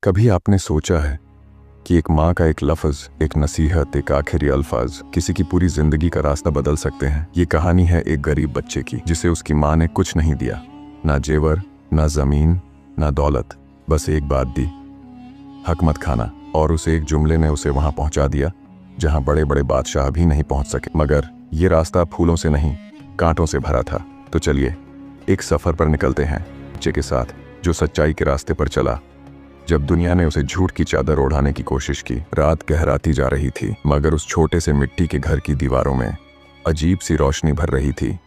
कभी आपने सोचा है कि एक माँ का एक लफ्ज़, एक नसीहत, एक आखिरी अल्फाज किसी की पूरी जिंदगी का रास्ता बदल सकते हैं। ये कहानी है एक गरीब बच्चे की जिसे उसकी माँ ने कुछ नहीं दिया, ना जेवर, ना जमीन, ना दौलत, बस एक बात दी, हक मत खाना। और उस एक जुमले ने उसे वहां पहुंचा दिया जहां बड़े बड़े बादशाह भी नहीं पहुंच सके। मगर ये रास्ता फूलों से नहीं, कांटों से भरा था। तो चलिए एक सफर पर निकलते हैं बच्चे के साथ जो सच्चाई के रास्ते पर चला जब दुनिया ने उसे झूठ की चादर ओढ़ाने की कोशिश की। रात गहराती जा रही थी, मगर उस छोटे से मिट्टी के घर की दीवारों में अजीब सी रोशनी भर रही थी,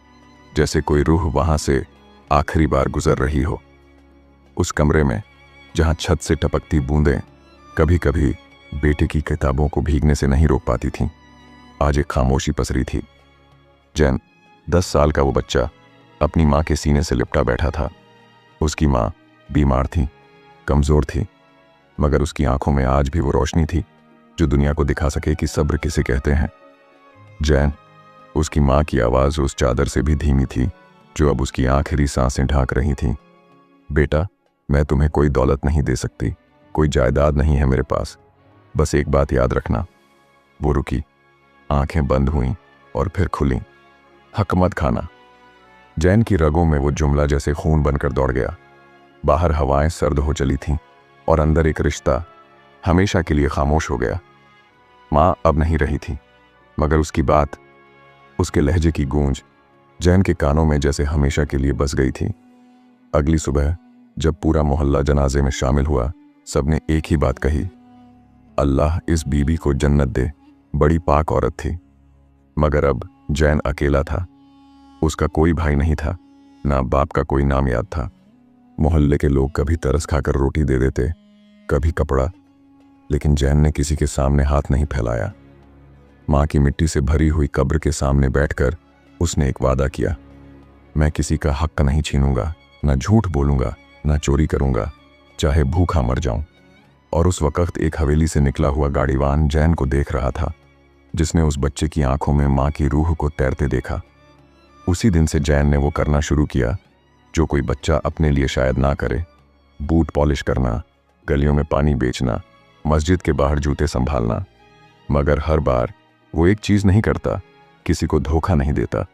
जैसे कोई रूह वहां से आखिरी बार गुजर रही हो। उस कमरे में जहां छत से टपकती बूंदें कभी कभी बेटे की किताबों को भीगने से नहीं रोक पाती थीं, आज एक खामोशी पसरी थी। जैन, 10 साल का वो बच्चा, अपनी माँ के सीने से लिपटा बैठा था। उसकी माँ बीमार थी, कमज़ोर थी, मगर उसकी आंखों में आज भी वो रोशनी थी जो दुनिया को दिखा सके कि सब्र किसे कहते हैं। जैन, उसकी माँ की आवाज़ उस चादर से भी धीमी थी जो अब उसकी आखिरी सांसें ढांक रही थीं। बेटा, मैं तुम्हें कोई दौलत नहीं दे सकती, कोई जायदाद नहीं है मेरे पास, बस एक बात याद रखना। वो रुकी, आंखें बंद हुईं और फिर खुलीं। हक मत खाना। जैन की रगों में वो जुमला जैसे खून बनकर दौड़ गया। बाहर हवाएं सर्द हो चली थीं और अंदर एक रिश्ता हमेशा के लिए खामोश हो गया। माँ अब नहीं रही थी, मगर उसकी बात, उसके लहजे की गूंज जैन के कानों में जैसे हमेशा के लिए बस गई थी। अगली सुबह जब पूरा मोहल्ला जनाजे में शामिल हुआ, सबने एक ही बात कही, अल्लाह इस बीबी को जन्नत दे, बड़ी पाक औरत थी। मगर अब जैन अकेला था। उसका कोई भाई नहीं था, ना बाप का कोई नाम याद था। मोहल्ले के लोग कभी तरस खाकर रोटी दे देते, कभी कपड़ा, लेकिन जैन ने किसी के सामने हाथ नहीं फैलाया। माँ की मिट्टी से भरी हुई कब्र के सामने बैठकर उसने एक वादा किया, मैं किसी का हक नहीं छीनूंगा, ना झूठ बोलूंगा, ना चोरी करूंगा, चाहे भूखा मर जाऊं। और उस वक्त एक हवेली से निकला हुआ गाड़ीवान जैन को देख रहा था, जिसने उस बच्चे की आंखों में माँ की रूह को तैरते देखा। उसी दिन से जैन ने वो करना शुरू किया जो कोई बच्चा अपने लिए शायद ना करे, बूट पॉलिश करना, गलियों में पानी बेचना, मस्जिद के बाहर जूते संभालना। मगर हर बार वो एक चीज़ नहीं करता, किसी को धोखा नहीं देता।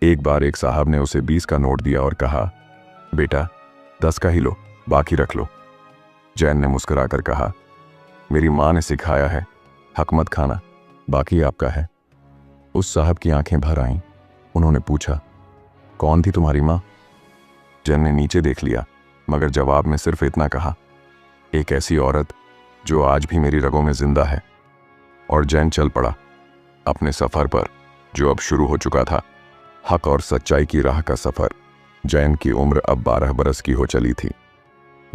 एक बार एक साहब ने उसे 20 का नोट दिया और कहा, बेटा 10 का ही लो, बाकी रख लो। जैन ने मुस्कुराकर कहा, मेरी माँ ने सिखाया है, हक मत खाना, बाकी आपका है। उस साहब की आंखें भर आईं। उन्होंने पूछा, कौन थी तुम्हारी माँ? जैन ने नीचे देख लिया, मगर जवाब में सिर्फ इतना कहा, एक ऐसी औरत जो आज भी मेरी रगों में जिंदा है। और जैन चल पड़ा अपने सफ़र पर, जो अब शुरू हो चुका था, हक और सच्चाई की राह का सफ़र। जैन की उम्र अब 12 बरस की हो चली थी।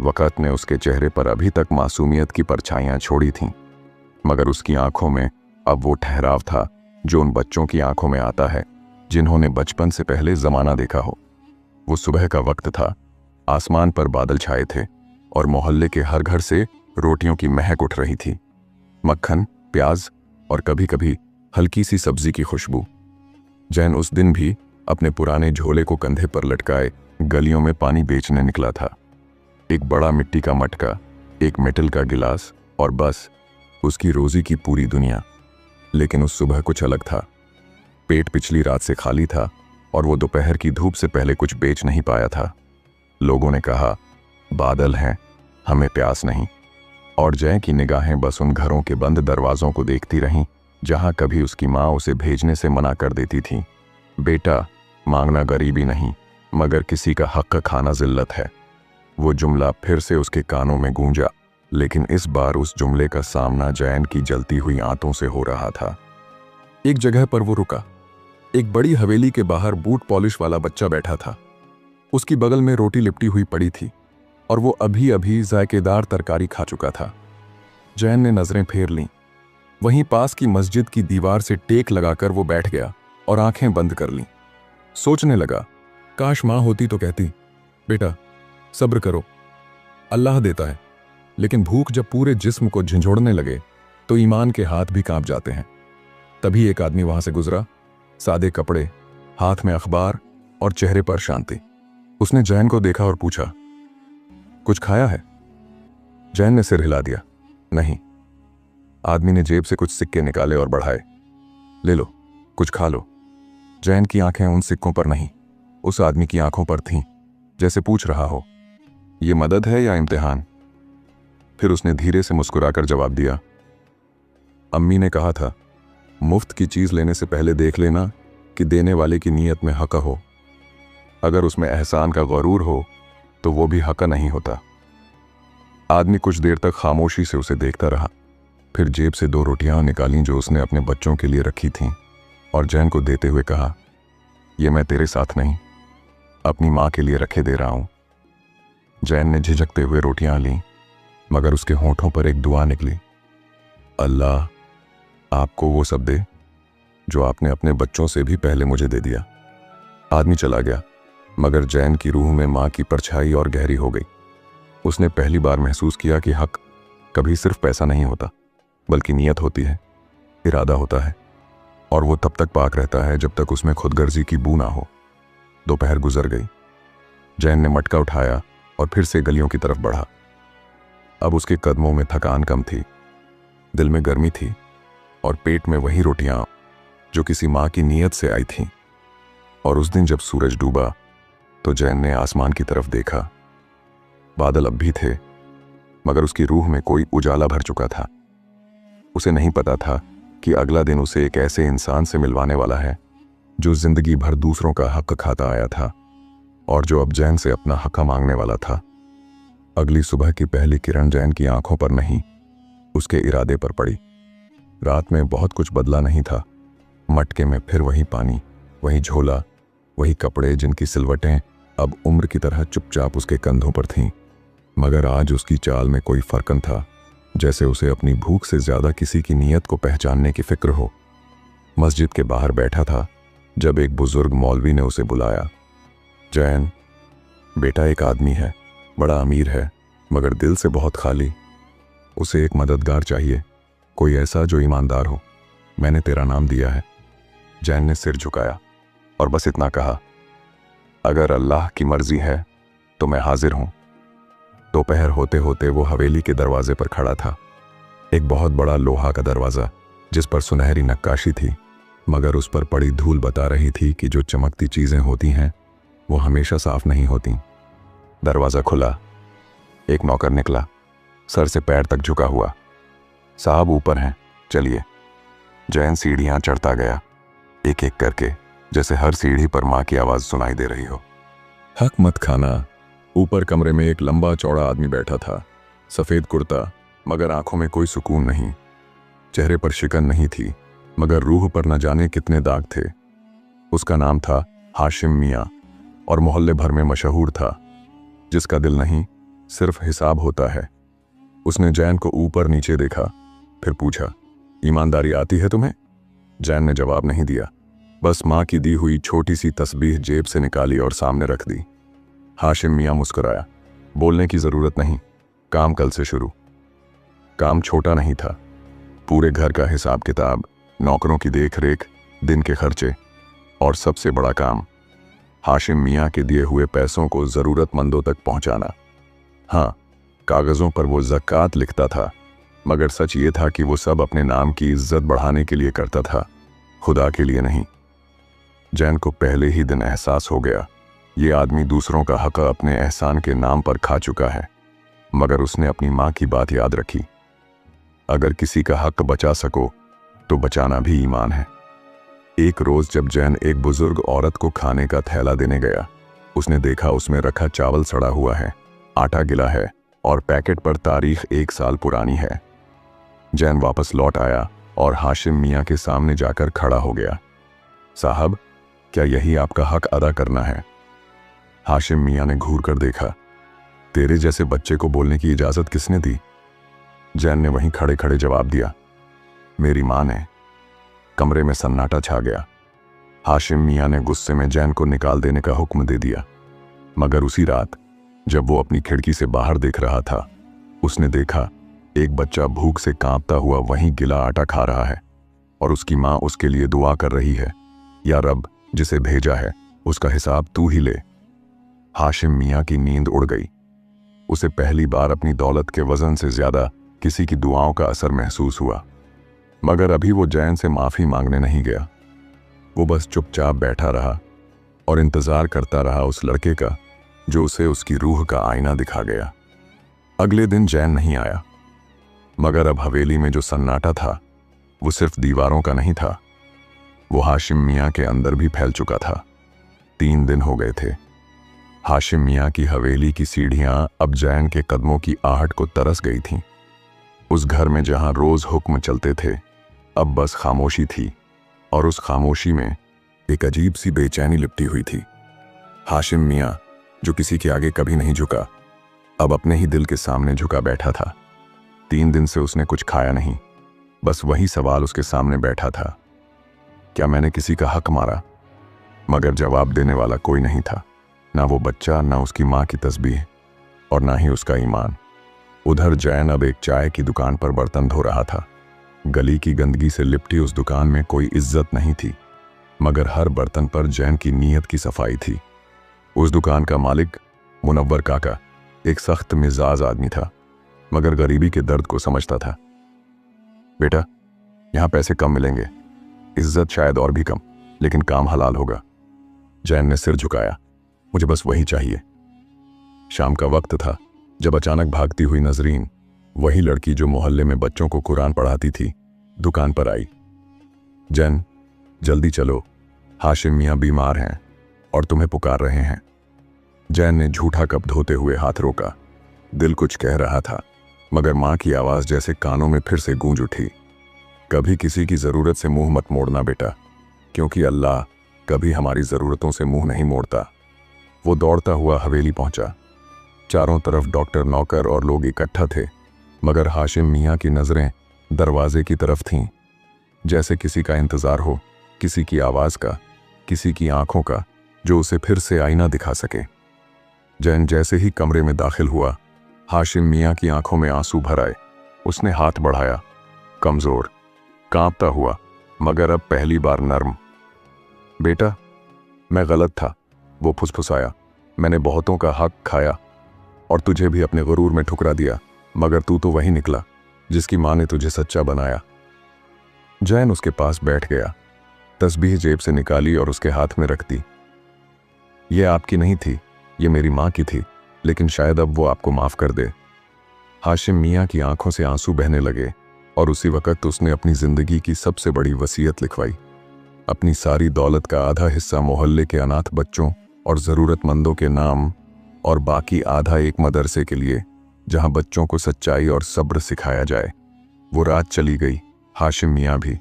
वक़्त ने उसके चेहरे पर अभी तक मासूमियत की परछाइयाँ छोड़ी थीं, मगर उसकी आंखों में अब वो ठहराव था जो उन बच्चों की आंखों में आता है जिन्होंने बचपन से पहले ज़माना देखा हो। वो सुबह का वक्त था, आसमान पर बादल छाए थे और मोहल्ले के हर घर से रोटियों की महक उठ रही थी, मक्खन, प्याज और कभी कभी हल्की सी सब्जी की खुशबू। जैन उस दिन भी अपने पुराने झोले को कंधे पर लटकाए गलियों में पानी बेचने निकला था। एक बड़ा मिट्टी का मटका, एक मेटल का गिलास और बस उसकी रोजी की पूरी दुनिया। लेकिन उस सुबह कुछ अलग था। पेट पिछली रात से खाली था और वो दोपहर की धूप से पहले कुछ बेच नहीं पाया था। लोगों ने कहा, बादल हैं, हमें प्यास नहीं। और जय की निगाहें बस उन घरों के बंद दरवाजों को देखती रहीं जहां कभी उसकी माँ उसे भेजने से मना कर देती थी। बेटा, मांगना गरीबी नहीं, मगर किसी का हक खाना जिल्लत है। वो जुमला फिर से उसके कानों में गूंजा, लेकिन इस बार उस जुमले का सामना जैन की जलती हुई आंतों से हो रहा था। एक जगह पर वो रुका। एक बड़ी हवेली के बाहर बूट पॉलिश वाला बच्चा बैठा था। उसकी बगल में रोटी लिपटी हुई पड़ी थी और वो अभी अभी जायकेदार तरकारी खा चुका था। जैन ने नजरें फेर लीं। वहीं पास की मस्जिद की दीवार से टेक लगाकर वो बैठ गया और आंखें बंद कर लीं। सोचने लगा, काश माँ होती तो कहती, बेटा सब्र करो, अल्लाह देता है। लेकिन भूख जब पूरे जिस्म को झंझोड़ने लगे तो ईमान के हाथ भी कांप जाते हैं। तभी एक आदमी वहां से गुजरा, सादे कपड़े, हाथ में अखबार और चेहरे पर शांति। उसने जैन को देखा और पूछा, कुछ खाया है? जैन ने सिर हिला दिया। नहीं। आदमी ने जेब से कुछ सिक्के निकाले और बढ़ाए। ले लो, कुछ खा लो। जैन की आंखें उन सिक्कों पर नहीं, उस आदमी की आंखों पर थीं, जैसे पूछ रहा हो, ये मदद है या इम्तिहान? फिर उसने धीरे से मुस्कुराकर जवाब दिया, अम्मी ने कहा था, मुफ्त की चीज लेने से पहले देख लेना कि देने वाले की नीयत में हक हो। अगर उसमें एहसान का गरूर हो तो वो भी हक नहीं होता। आदमी कुछ देर तक खामोशी से उसे देखता रहा, फिर जेब से 2 रोटियां निकालीं जो उसने अपने बच्चों के लिए रखी थीं, और जैन को देते हुए कहा, ये मैं तेरे साथ नहीं, अपनी माँ के लिए रखे दे रहा हूं। जैन ने झिझकते हुए रोटियां लीं, मगर उसके होंठों पर एक दुआ निकली, अल्लाह आपको वो सब दे जो आपने अपने बच्चों से भी पहले मुझे दे दिया। आदमी चला गया, मगर जैन की रूह में माँ की परछाई और गहरी हो गई। उसने पहली बार महसूस किया कि हक कभी सिर्फ पैसा नहीं होता, बल्कि नीयत होती है, इरादा होता है, और वो तब तक पाक रहता है जब तक उसमें खुदगर्जी की बू ना हो। दोपहर गुजर गई। जैन ने मटका उठाया और फिर से गलियों की तरफ बढ़ा। अब उसके कदमों में थकान कम थी, दिल में गर्मी थी, और पेट में वही रोटियां जो किसी माँ की नीयत से आई थीं। और उस दिन जब सूरज डूबा तो जैन ने आसमान की तरफ देखा। बादल अब भी थे, मगर उसकी रूह में कोई उजाला भर चुका था। उसे नहीं पता था कि अगला दिन उसे एक ऐसे इंसान से मिलवाने वाला है जो जिंदगी भर दूसरों का हक खाता आया था, और जो अब जैन से अपना हक मांगने वाला था। अगली सुबह की पहली किरण जैन की आंखों पर नहीं, उसके इरादे पर पड़ी। रात में बहुत कुछ बदला नहीं था। मटके में फिर वही पानी, वही झोला, वही कपड़े जिनकी सिलवटें अब उम्र की तरह चुपचाप उसके कंधों पर थीं। मगर आज उसकी चाल में कोई फर्कन था, जैसे उसे अपनी भूख से ज्यादा किसी की नीयत को पहचानने की फिक्र हो। मस्जिद के बाहर बैठा था जब एक बुजुर्ग मौलवी ने उसे बुलाया। जैन, बेटा एक आदमी है, बड़ा अमीर है, मगर दिल से बहुत खाली। उसे एक मददगार चाहिए, कोई ऐसा जो ईमानदार हो। मैंने तेरा नाम दिया है। जैन ने सिर झुकाया और बस इतना कहा, अगर अल्लाह की मर्जी है तो मैं हाजिर हूं। दोपहर होते होते वो हवेली के दरवाजे पर खड़ा था। एक बहुत बड़ा लोहा का दरवाजा जिस पर सुनहरी नक्काशी थी, मगर उस पर पड़ी धूल बता रही थी कि जो चमकती चीजें होती हैं वो हमेशा साफ नहीं होती। दरवाजा खुला। एक नौकर निकला, सर से पैर तक झुका हुआ। साहब ऊपर हैं, चलिए। जैन सीढ़ियां चढ़ता गया, एक एक करके, जैसे हर सीढ़ी पर माँ की आवाज सुनाई दे रही हो। हक मत खाना। ऊपर कमरे में एक लंबा चौड़ा आदमी बैठा था, सफेद कुर्ता, मगर आंखों में कोई सुकून नहीं। चेहरे पर शिकन नहीं थी, मगर रूह पर न जाने कितने दाग थे। उसका नाम था हाशिम मियाँ, और मोहल्ले भर में मशहूर था। जिसका दिल नहीं, सिर्फ हिसाब होता है। उसने जैन को ऊपर नीचे देखा, फिर पूछा, ईमानदारी आती है तुम्हें? जैन ने जवाब नहीं दिया, बस माँ की दी हुई छोटी सी तस्बीह जेब से निकाली और सामने रख दी। हाशिम मियाँ मुस्कुराया, बोलने की जरूरत नहीं, काम कल से शुरू। काम छोटा नहीं था, पूरे घर का हिसाब किताब, नौकरों की देख रेख, दिन के खर्चे, और सबसे बड़ा काम, हाशिम मियाँ के दिए हुए पैसों को जरूरतमंदों तक पहुंचाना। हाँ, कागजों पर वो ज़कात लिखता था, मगर सच ये था कि वो सब अपने नाम की इज्जत बढ़ाने के लिए करता था, खुदा के लिए नहीं। जैन को पहले ही दिन एहसास हो गया, ये आदमी दूसरों का हक अपने एहसान के नाम पर खा चुका है। मगर उसने अपनी माँ की बात याद रखी, अगर किसी का हक बचा सको तो बचाना भी ईमान है। एक रोज जब जैन एक बुजुर्ग औरत को खाने का थैला देने गया, उसने देखा उसमें रखा चावल सड़ा हुआ है, आटा गिला है, और पैकेट पर तारीख 1 साल पुरानी है। जैन वापस लौट आया और हाशिम मियाँ के सामने जाकर खड़ा हो गया। साहब, क्या यही आपका हक अदा करना है? हाशिम मियाँ ने घूर कर देखा। तेरे जैसे बच्चे को बोलने की इजाजत किसने दी? जैन ने वहीं खड़े खड़े जवाब दिया, मेरी माँ ने। कमरे में सन्नाटा छा गया। हाशिम मियाँ ने गुस्से में जैन को निकाल देने का हुक्म दे दिया। मगर उसी रात जब वो अपनी खिड़की से बाहर देख रहा था, उसने देखा एक बच्चा भूख से कांपता हुआ वहीं गिला आटा खा रहा है, और उसकी माँ उसके लिए दुआ कर रही है, या रब, जिसे भेजा है उसका हिसाब तू ही ले। हाशिम मियाँ की नींद उड़ गई। उसे पहली बार अपनी दौलत के वजन से ज्यादा किसी की दुआओं का असर महसूस हुआ। मगर अभी वो जैन से माफी मांगने नहीं गया। वो बस चुपचाप बैठा रहा और इंतजार करता रहा उस लड़के का जो उसे उसकी रूह का आईना दिखा गया। अगले दिन जैन नहीं आया, मगर अब हवेली में जो सन्नाटा था वो सिर्फ दीवारों का नहीं था, वो हाशिम मियाँ के अंदर भी फैल चुका था। 3 दिन हो गए थे। हाशिम मियाँ की हवेली की सीढ़ियां अब जैन के कदमों की आहट को तरस गई थीं। उस घर में जहां रोज हुक्म चलते थे, अब बस खामोशी थी, और उस खामोशी में एक अजीब सी बेचैनी लिपटी हुई थी। हाशिम मियाँ, जो किसी के आगे कभी नहीं झुका, अब अपने ही दिल के सामने झुका बैठा था। 3 दिन से उसने कुछ खाया नहीं, बस वही सवाल उसके सामने बैठा था, क्या मैंने किसी का हक मारा? मगर जवाब देने वाला कोई नहीं था, ना वो बच्चा, ना उसकी माँ की तस्बीह, और ना ही उसका ईमान। उधर जैन अब एक चाय की दुकान पर बर्तन धो रहा था। गली की गंदगी से लिपटी उस दुकान में कोई इज्जत नहीं थी, मगर हर बर्तन पर जैन की नीयत की सफाई थी। उस दुकान का मालिक मुनव्वर काका एक सख्त मिजाज आदमी था, मगर गरीबी के दर्द को समझता था। बेटा, यहाँ पैसे कम मिलेंगे, इज्जत शायद और भी कम, लेकिन काम हलाल होगा। जैन ने सिर झुकाया, मुझे बस वही चाहिए। शाम का वक्त था जब अचानक भागती हुई नजरीन, वही लड़की जो मोहल्ले में बच्चों को कुरान पढ़ाती थी, दुकान पर आई। जैन, जल्दी चलो, हाशिम मियाँ बीमार हैं और तुम्हें पुकार रहे हैं। जैन ने झूठा कप धोते हुए हाथ रोका। दिल कुछ कह रहा था, मगर माँ की आवाज जैसे कानों में फिर से गूंज उठी, कभी किसी की जरूरत से मुंह मत मोड़ना बेटा, क्योंकि अल्लाह कभी हमारी जरूरतों से मुंह नहीं मोड़ता। वो दौड़ता हुआ हवेली पहुंचा। चारों तरफ डॉक्टर, नौकर और लोग इकट्ठा थे, मगर हाशिम मियाँ की नजरें दरवाजे की तरफ थीं, जैसे किसी का इंतजार हो, किसी की आवाज का, किसी की आंखों का जो उसे फिर से आईना दिखा सके। जैन जैसे ही कमरे में दाखिल हुआ, हाशिम मियाँ की आंखों में आंसू भर आए। उसने हाथ बढ़ाया, कमजोर, कांपता हुआ, मगर अब पहली बार नर्म। बेटा, मैं गलत था, वो फुसफुसाया। मैंने बहुतों का हक खाया और तुझे भी अपने गुरूर में ठुकरा दिया, मगर तू तो वही निकला जिसकी माँ ने तुझे सच्चा बनाया। जैन उसके पास बैठ गया, तस्बीह जेब से निकाली और उसके हाथ में रख दी। ये आपकी नहीं थी, ये मेरी माँ की थी, लेकिन शायद अब वो आपको माफ कर दे। हाशिम मियाँ की आंखों से आंसू बहने लगे और उसी वक्त उसने अपनी जिंदगी की सबसे बड़ी वसीयत लिखवाई। अपनी सारी दौलत का आधा हिस्सा मोहल्ले के अनाथ बच्चों और ज़रूरतमंदों के नाम, और बाकी आधा एक मदरसे के लिए जहां बच्चों को सच्चाई और सब्र सिखाया जाए। वो रात चली गई, हाशिम मियाँ भी,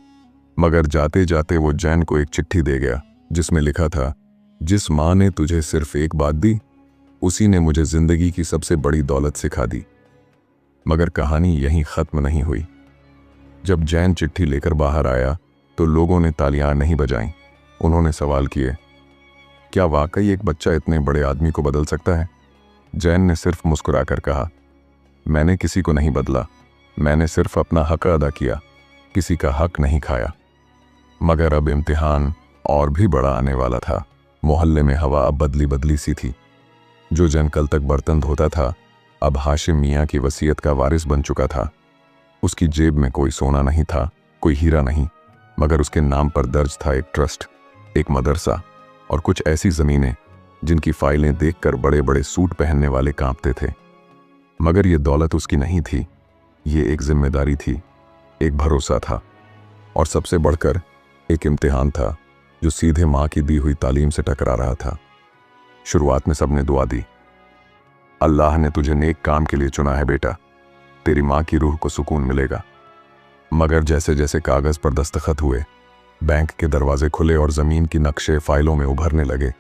मगर जाते जाते वो जैन को एक चिट्ठी दे गया जिसमें लिखा था, जिस माँ ने तुझे सिर्फ एक बात दी, उसी ने मुझे जिंदगी की सबसे बड़ी दौलत सिखा दी। मगर कहानी यहीं ख़त्म नहीं हुई। जब जैन चिट्ठी लेकर बाहर आया तो लोगों ने तालियां नहीं बजाईं। उन्होंने सवाल किए, क्या वाकई एक बच्चा इतने बड़े आदमी को बदल सकता है? जैन ने सिर्फ मुस्कुराकर कहा, मैंने किसी को नहीं बदला, मैंने सिर्फ अपना हक अदा किया, किसी का हक नहीं खाया। मगर अब इम्तिहान और भी बड़ा आने वाला था। मोहल्ले में हवा अब बदली बदली सी थी। जो जैन कल तक बर्तन धोता था, अब हाशिम मियाँ की वसीयत का वारिस बन चुका था। उसकी जेब में कोई सोना नहीं था, कोई हीरा नहीं, मगर उसके नाम पर दर्ज था एक ट्रस्ट, एक मदरसा और कुछ ऐसी जमीनें जिनकी फाइलें देखकर बड़े बड़े सूट पहनने वाले कांपते थे। मगर ये दौलत उसकी नहीं थी, ये एक जिम्मेदारी थी, एक भरोसा था, और सबसे बढ़कर एक इम्तिहान था जो सीधे माँ की दी हुई तालीम से टकरा रहा था। शुरुआत में सबने दुआ दी, अल्लाह ने तुझे नेक काम के लिए चुना है बेटा, तेरी माँ की रूह को सुकून मिलेगा। मगर जैसे जैसे कागज पर दस्तखत हुए, बैंक के दरवाजे खुले और जमीन की नक्शे फाइलों में उभरने लगे,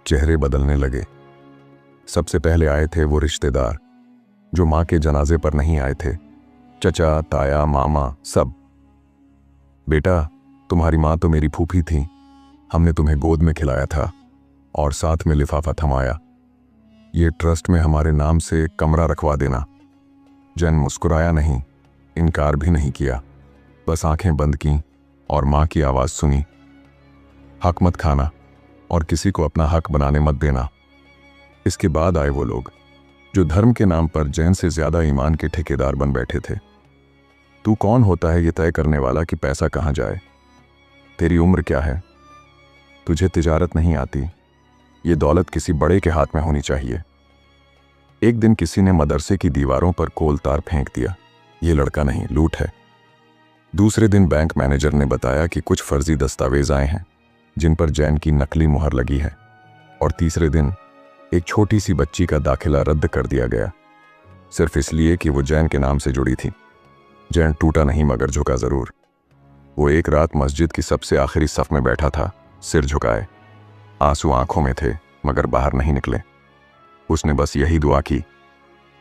चेहरे बदलने लगे। सबसे पहले आए थे वो रिश्तेदार जो माँ के जनाजे पर नहीं आए थे, चचा, ताया, मामा, सब। बेटा, तुम्हारी माँ तो मेरी फूफी थी, हमने तुम्हें गोद में खिलाया था और साथ में लिफाफा थमाया। ये ट्रस्ट में हमारे नाम से कमरा रखवा देना। जैन मुस्कुराया नहीं, इनकार भी नहीं किया, बस आंखें बंद की और माँ की आवाज़ सुनी, हक मत खाना और किसी को अपना हक बनाने मत देना। इसके बाद आए वो लोग जो धर्म के नाम पर जैन से ज्यादा ईमान के ठेकेदार बन बैठे थे। तू कौन होता है ये तय करने वाला कि पैसा कहाँ जाए? तेरी उम्र क्या है? तुझे तिजारत नहीं आती? ये दौलत किसी बड़े के हाथ में होनी चाहिए। एक दिन किसी ने मदरसे की दीवारों पर कोलतार फेंक दिया, ये लड़का नहीं, लूट है। दूसरे दिन बैंक मैनेजर ने बताया कि कुछ फर्जी दस्तावेज आए हैं जिन पर जैन की नकली मुहर लगी है। और तीसरे दिन एक छोटी सी बच्ची का दाखिला रद्द कर दिया गया, सिर्फ इसलिए कि वो जैन के नाम से जुड़ी थी। जैन टूटा नहीं मगर झुका जरूर। वो एक रात मस्जिद की सबसे आखिरी सफ में बैठा था, सिर झुकाए। आंसू आंखों में थे मगर बाहर नहीं निकले। उसने बस यही दुआ की,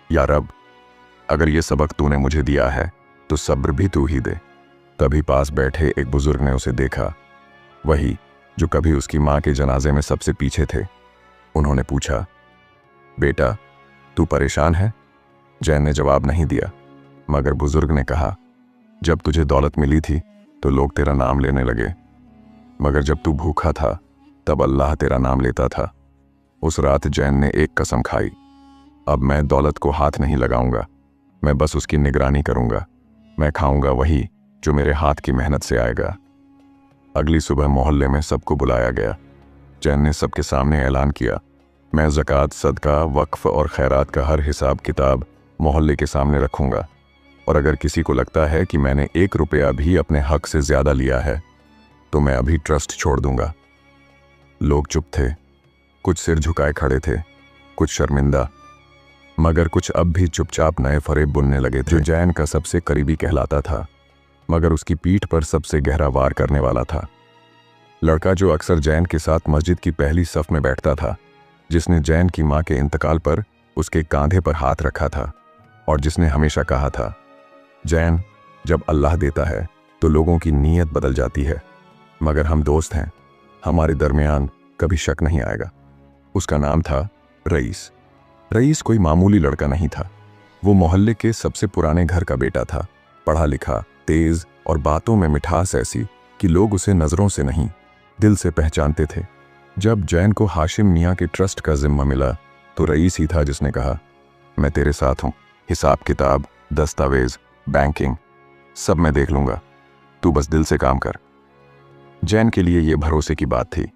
या रब, अगर ये सबक तूने मुझे दिया है तो सब्र भी तू ही दे। तभी पास बैठे एक बुजुर्ग ने उसे देखा, वही जो कभी उसकी मां के जनाजे में सबसे पीछे थे। उन्होंने पूछा, बेटा तू परेशान है? जैन ने जवाब नहीं दिया, मगर बुजुर्ग ने कहा, जब तुझे दौलत मिली थी तो लोग तेरा नाम लेने लगे, मगर जब तू भूखा था तब अल्लाह तेरा नाम लेता था। उस रात जैन ने एक कसम खाई, अब मैं दौलत को हाथ नहीं लगाऊंगा, मैं बस उसकी निगरानी करूंगा। मैं खाऊंगा वही जो मेरे हाथ की मेहनत से आएगा। अगली सुबह मोहल्ले में सबको बुलाया गया। जैन ने सबके सामने ऐलान किया, मैं ज़कात, सदका, वक्फ और खैरात का हर हिसाब किताब मोहल्ले के सामने रखूंगा, और अगर किसी को लगता है कि मैंने 1 रुपया भी अपने हक से ज़्यादा लिया है तो मैं अभी ट्रस्ट छोड़ दूंगा। लोग चुप थे, कुछ सिर झुकाए खड़े थे, कुछ शर्मिंदा, मगर कुछ अब भी चुपचाप नए फरेब बुनने लगे थे। जो जैन का सबसे करीबी कहलाता था मगर उसकी पीठ पर सबसे गहरा वार करने वाला था। लड़का जो अक्सर जैन के साथ मस्जिद की पहली सफ में बैठता था, जिसने जैन की मां के इंतकाल पर उसके कांधे पर हाथ रखा था और जिसने हमेशा कहा था, जैन, जब अल्लाह देता है तो लोगों की नीयत बदल जाती है, मगर हम दोस्त हैं, हमारे दरमियान कभी शक नहीं आएगा। उसका नाम था रईस। रईस कोई मामूली लड़का नहीं था। वो मोहल्ले के सबसे पुराने घर का बेटा था, पढ़ा लिखा, तेज और बातों में मिठास ऐसी कि लोग उसे नजरों से नहीं दिल से पहचानते थे। जब जैन को हाशिम मियाँ के ट्रस्ट का जिम्मा मिला तो रईस ही था जिसने कहा, मैं तेरे साथ हूँ, हिसाब किताब, दस्तावेज, बैंकिंग सब मैं देख लूंगा, तू बस दिल से काम कर। जैन के लिए यह भरोसे की बात थी।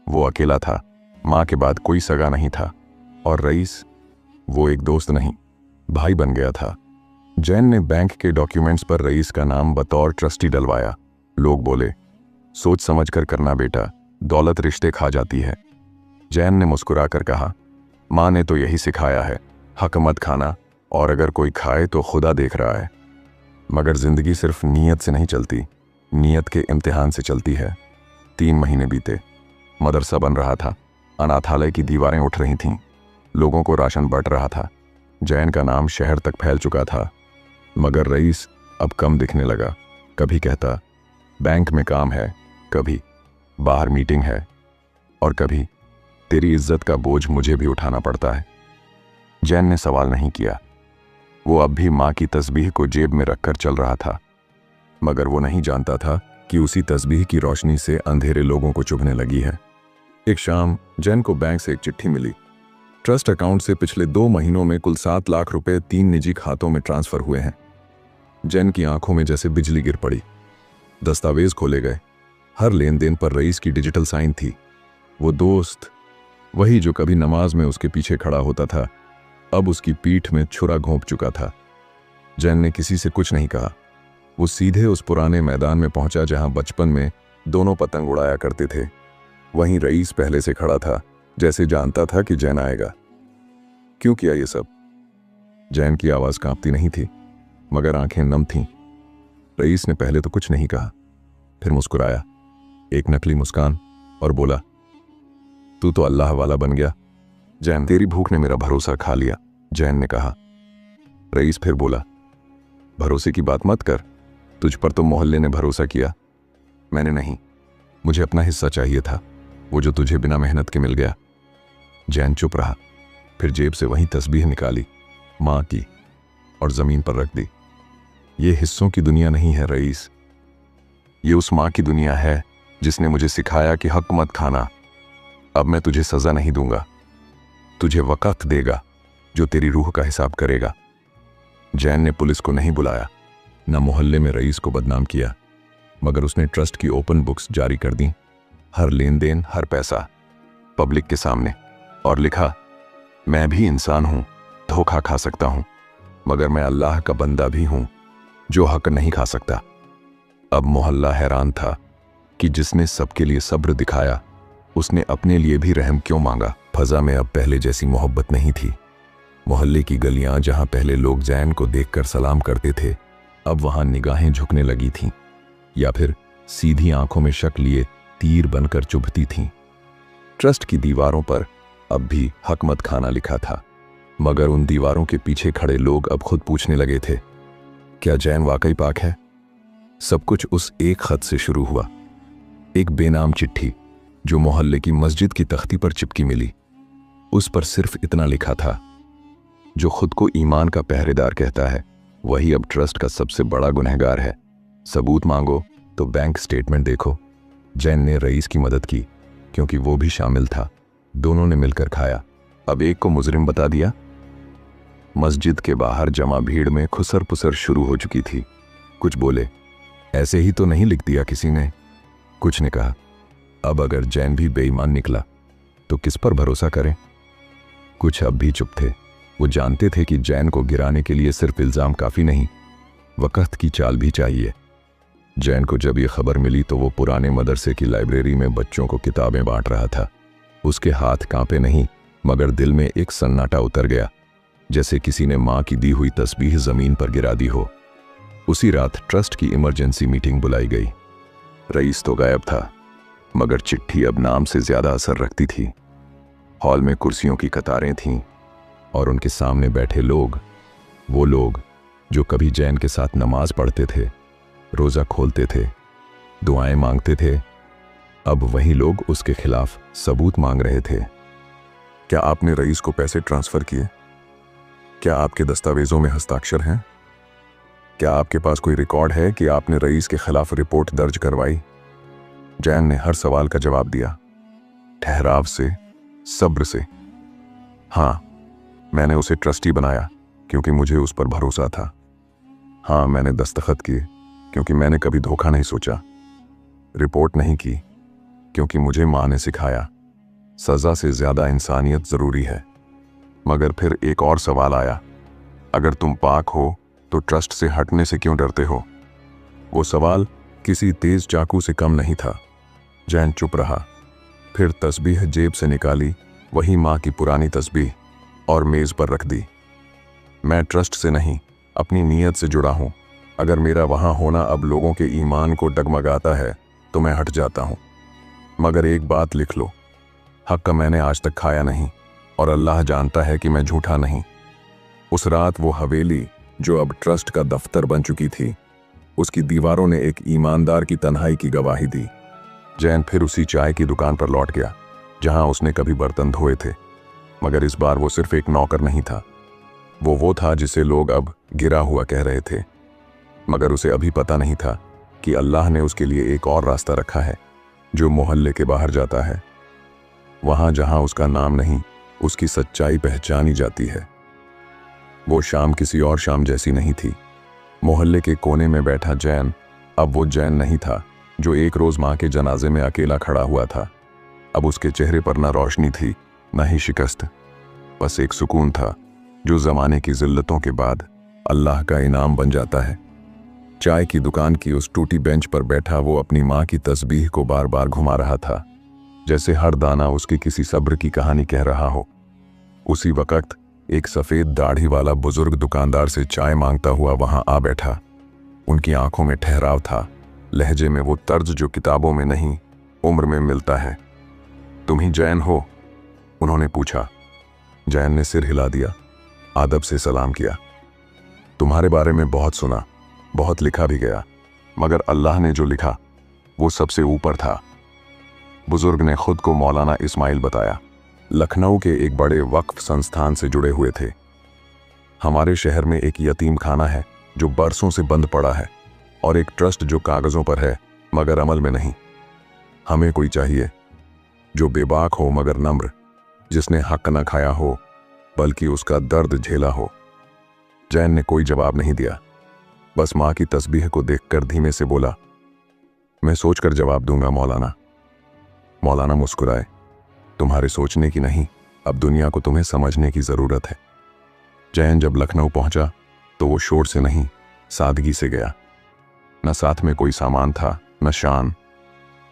वो अकेला था, माँ के बाद कोई सगा नहीं था, और रईस वो एक दोस्त नहीं, भाई बन गया था। जैन ने बैंक के डॉक्यूमेंट्स पर रईस का नाम बतौर ट्रस्टी डलवाया। लोग बोले, सोच समझ कर करना बेटा, दौलत रिश्ते खा जाती है। जैन ने मुस्कुरा कर कहा, माँ ने तो यही सिखाया है, हक मत खाना, और अगर कोई खाए तो खुदा देख रहा है। मगर जिंदगी सिर्फ नीयत से नहीं चलती, नीयत के इम्तिहान से चलती है। 3 महीने बीते, मदरसा बन रहा था, अनाथालय की दीवारें उठ रही थीं, लोगों को राशन बंट रहा था। जैन का नाम शहर तक फैल चुका था, मगर रईस अब कम दिखने लगा। कभी कहता, बैंक में काम है, कभी बाहर मीटिंग है, और कभी तेरी इज्जत का बोझ मुझे भी उठाना पड़ता है। जैन ने सवाल नहीं किया। वो अब भी माँ की तस्बीह को जेब में रखकर चल रहा था, मगर वो नहीं जानता था कि उसी तस्बीह की रोशनी से अंधेरे लोगों को चुभने लगी है। एक शाम जैन को बैंक से एक चिट्ठी मिली। ट्रस्ट अकाउंट से पिछले 2 महीनों में कुल 7 लाख रुपए 3 निजी खातों में ट्रांसफर हुए हैं। जैन की आंखों में जैसे बिजली गिर पड़ी। दस्तावेज खोले गए, हर लेन देन पर रईस की डिजिटल साइन थी। वो दोस्त, वही जो कभी नमाज में उसके पीछे खड़ा होता था, अब उसकी पीठ में छुरा घोंप चुका था। जैन ने किसी से कुछ नहीं कहा। वो सीधे उस पुराने मैदान में पहुंचा जहां बचपन में दोनों पतंग उड़ाया करते थे। वहीं रईस पहले से खड़ा था, जैसे जानता था कि जैन आएगा। क्यों किया ये सब? जैन की आवाज कांपती नहीं थी, मगर आंखें नम थीं। रईस ने पहले तो कुछ नहीं कहा, फिर मुस्कुराया, एक नकली मुस्कान, और बोला, तू तो अल्लाह वाला बन गया। जैन, तेरी भूख ने मेरा भरोसा खा लिया, जैन ने कहा। रईस फिर बोला, भरोसे की बात मत कर, तुझ पर तो मोहल्ले ने भरोसा किया, मैंने नहीं। मुझे अपना हिस्सा चाहिए था, वो जो तुझे बिना मेहनत के मिल गया। जैन चुप रहा, फिर जेब से वही तस्बीह निकाली, माँ की, और जमीन पर रख दी। ये हिस्सों की दुनिया नहीं है रईस, ये उस माँ की दुनिया है जिसने मुझे सिखाया कि हक मत खाना। अब मैं तुझे सजा नहीं दूंगा, तुझे वक़्त देगा, जो तेरी रूह का हिसाब करेगा। जैन ने पुलिस को नहीं बुलाया, न मोहल्ले में रईस को बदनाम किया, मगर उसने ट्रस्ट की ओपन बुक्स जारी कर दी, हर लेन देन, हर पैसा पब्लिक के सामने, और लिखा, मैं भी इंसान हूं, धोखा खा सकता हूं, मगर मैं अल्लाह का बंदा भी हूं जो हक नहीं खा सकता। अब मोहल्ला हैरान था कि जिसने सबके लिए सब्र दिखाया, उसने अपने लिए भी रहम क्यों मांगा। फजा में अब पहले जैसी मोहब्बत नहीं थी। मोहल्ले की गलियां जहां पहले लोग जैन को देखकर सलाम करते थे, अब वहां निगाहें झुकने लगी थीं, या फिर सीधी आंखों में शक लिए तीर बनकर चुभती थीं। ट्रस्ट की दीवारों पर अब भी हक मत खाना लिखा था, मगर उन दीवारों के पीछे खड़े लोग अब खुद पूछने लगे थे, क्या जैन वाकई पाक है? सब कुछ उस एक खत से शुरू हुआ, एक बेनाम चिट्ठी जो मोहल्ले की मस्जिद की तख्ती पर चिपकी मिली। उस पर सिर्फ इतना लिखा था, जो खुद को ईमान का पहरेदार कहता है, वही अब ट्रस्ट का सबसे बड़ा गुनहगार है। सबूत मांगो तो बैंक स्टेटमेंट देखो। जैन ने रईस की मदद की, क्योंकि वो भी शामिल था। दोनों ने मिलकर खाया। अब एक को मुजरिम बता दिया। मस्जिद के बाहर जमा भीड़ में खुसर पुसर शुरू हो चुकी थी। कुछ बोले, ऐसे ही तो नहीं लिख दिया किसी ने। कुछ ने कहा, अब अगर जैन भी बेईमान निकला तो किस पर भरोसा करें। कुछ अब भी चुप थे। वो जानते थे कि जैन को गिराने के लिए सिर्फ इल्जाम काफी नहीं, वक्त की चाल भी चाहिए। जैन को जब ये खबर मिली तो वो पुराने मदरसे की लाइब्रेरी में बच्चों को किताबें बांट रहा था। उसके हाथ कांपे नहीं, मगर दिल में एक सन्नाटा उतर गया, जैसे किसी ने मां की दी हुई तस्बीह जमीन पर गिरा दी हो। उसी रात ट्रस्ट की इमरजेंसी मीटिंग बुलाई गई। रईस तो गायब था, मगर चिट्ठी अब नाम से ज्यादा असर रखती थी। हॉल में कुर्सियों की कतारें थीं, और उनके सामने बैठे लोग, वो लोग जो कभी जैन के साथ नमाज पढ़ते थे, रोजा खोलते थे, दुआएं मांगते थे, अब वही लोग उसके खिलाफ सबूत मांग रहे थे। क्या आपने रईस को पैसे ट्रांसफर किए? क्या आपके दस्तावेजों में हस्ताक्षर हैं? क्या आपके पास कोई रिकॉर्ड है कि आपने रईस के खिलाफ रिपोर्ट दर्ज करवाई? जैन ने हर सवाल का जवाब दिया, ठहराव से, सब्र से। हाँ, मैंने उसे ट्रस्टी बनाया क्योंकि मुझे उस पर भरोसा था। हाँ, मैंने दस्तखत किए क्योंकि मैंने कभी धोखा नहीं सोचा। रिपोर्ट नहीं की क्योंकि मुझे मां ने सिखाया, सजा से ज्यादा इंसानियत जरूरी है। मगर फिर एक और सवाल आया, अगर तुम पाक हो तो ट्रस्ट से हटने से क्यों डरते हो? वो सवाल किसी तेज चाकू से कम नहीं था। जैन चुप रहा, फिर तस्बीह जेब से निकाली, वही मां की पुरानी तस्बीह, और मेज पर रख दी। मैं ट्रस्ट से नहीं, अपनी नीयत से जुड़ा हूं। अगर मेरा वहां होना अब लोगों के ईमान को डगमगाता है तो मैं हट जाता हूं। मगर एक बात लिख लो, हक का मैंने आज तक खाया नहीं, और अल्लाह जानता है कि मैं झूठा नहीं। उस रात वो हवेली जो अब ट्रस्ट का दफ्तर बन चुकी थी, उसकी दीवारों ने एक ईमानदार की तन्हाई की गवाही दी। जैन फिर उसी चाय की दुकान पर लौट गया जहां उसने कभी बर्तन धोए थे, मगर इस बार वो सिर्फ एक नौकर नहीं था। वो था जिसे लोग अब गिरा हुआ कह रहे थे, मगर उसे अभी पता नहीं था कि अल्लाह ने उसके लिए एक और रास्ता रखा है जो मोहल्ले के बाहर जाता है, वहां जहां उसका नाम नहीं, उसकी सच्चाई पहचानी जाती है। वो शाम किसी और शाम जैसी नहीं थी। मोहल्ले के कोने में बैठा जैन अब वो जैन नहीं था जो एक रोज मां के जनाजे में अकेला खड़ा हुआ था। अब उसके चेहरे पर ना रोशनी थी, ना ही शिकस्त, बस एक सुकून था जो जमाने की जिल्लतों के बाद अल्लाह का इनाम बन जाता है। चाय की दुकान की उस टूटी बेंच पर बैठा वो अपनी मां की तस्बीह को बार बार घुमा रहा था, जैसे हर दाना उसकी किसी सब्र की कहानी कह रहा हो। उसी वक्त एक सफेद दाढ़ी वाला बुजुर्ग दुकानदार से चाय मांगता हुआ वहां आ बैठा। उनकी आंखों में ठहराव था, लहजे में वो तर्ज जो किताबों में नहीं, उम्र में मिलता है। तुम ही जैन हो? उन्होंने पूछा। जैन ने सिर हिला दिया, आदब से सलाम किया। तुम्हारे बारे में बहुत सुना, बहुत लिखा भी गया, मगर अल्लाह ने जो लिखा वो सबसे ऊपर था। बुजुर्ग ने खुद को मौलाना इस्माइल बताया, लखनऊ के एक बड़े वक्फ संस्थान से जुड़े हुए थे। हमारे शहर में एक यतीम खाना है जो बरसों से बंद पड़ा है, और एक ट्रस्ट जो कागजों पर है मगर अमल में नहीं। हमें कोई चाहिए जो बेबाक हो मगर नम्र, जिसने हक न खाया हो बल्कि उसका दर्द झेला हो। जैन ने कोई जवाब नहीं दिया, बस मां की तस्बीह को देखकर धीमे से बोला, मैं सोचकर जवाब दूंगा मौलाना। मौलाना मुस्कुराए, तुम्हारे सोचने की नहीं, अब दुनिया को तुम्हें समझने की जरूरत है। जैन जब लखनऊ पहुंचा तो वो शोर से नहीं, सादगी से गया। न साथ में कोई सामान था, न शान,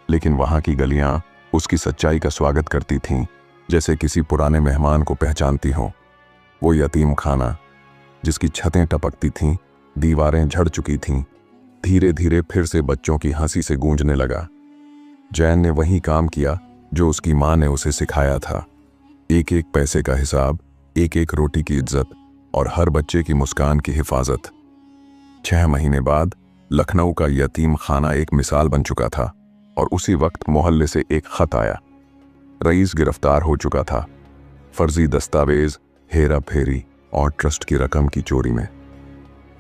लेकिन वहां की गलियां उसकी सच्चाई का स्वागत करती थीं, जैसे किसी पुराने मेहमान को पहचानती हो। वो यतीम खाना जिसकी छतें टपकती थीं, दीवारें झड़ चुकी थीं, धीरे धीरे फिर से बच्चों की हंसी से गूंजने लगा। जैन ने वही काम किया जो उसकी मां ने उसे सिखाया था, एक एक पैसे का हिसाब, एक एक रोटी की इज्जत और हर बच्चे की मुस्कान की हिफाजत। 6 महीने बाद लखनऊ का यतीम खाना एक मिसाल बन चुका था और उसी वक्त मोहल्ले से एक खत आया। रईस गिरफ्तार हो चुका था, फर्जी दस्तावेज, हेरा फेरी और ट्रस्ट की रकम की चोरी में।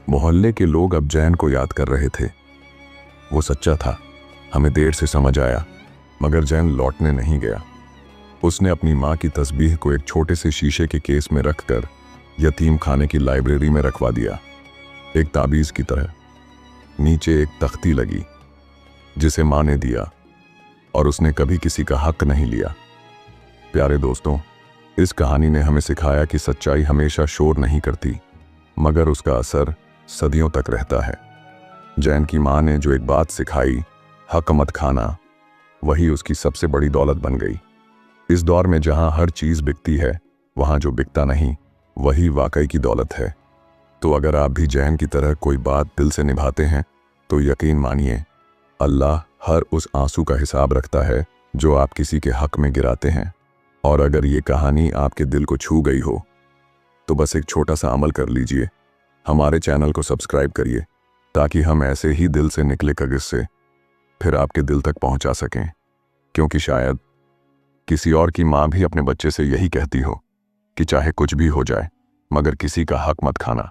मोहल्ले के लोग अब जैन को याद कर रहे थे। वो सच्चा था, हमें देर से समझ आया, मगर जैन लौटने नहीं गया। उसने अपनी मां की तस्बीह को एक छोटे से शीशे के केस में रखकर यतीम खाने की लाइब्रेरी में रखवा दिया, एक ताबीज की तरह। नीचे एक तख्ती लगी जिसे मां ने दिया और उसने कभी किसी का हक नहीं लिया। प्यारे दोस्तों, इस कहानी ने हमें सिखाया कि सच्चाई हमेशा शोर नहीं करती, मगर उसका असर सदियों तक रहता है। जैन की मां ने जो एक बात सिखाई, हक मत खाना, वही उसकी सबसे बड़ी दौलत बन गई। इस दौर में जहां हर चीज बिकती है, वहां जो बिकता नहीं वही वाकई की दौलत है। तो अगर आप भी जैन की तरह कोई बात दिल से निभाते हैं तो यकीन मानिए, अल्लाह हर उस आंसू का हिसाब रखता है जो आप किसी के हक में गिराते हैं। और अगर ये कहानी आपके दिल को छू गई हो तो बस एक छोटा सा अमल कर लीजिए, हमारे चैनल को सब्सक्राइब करिए, ताकि हम ऐसे ही दिल से निकले किस्से फिर आपके दिल तक पहुंचा सकें। क्योंकि शायद किसी और की मां भी अपने बच्चे से यही कहती हो कि चाहे कुछ भी हो जाए, मगर किसी का हक मत खाना।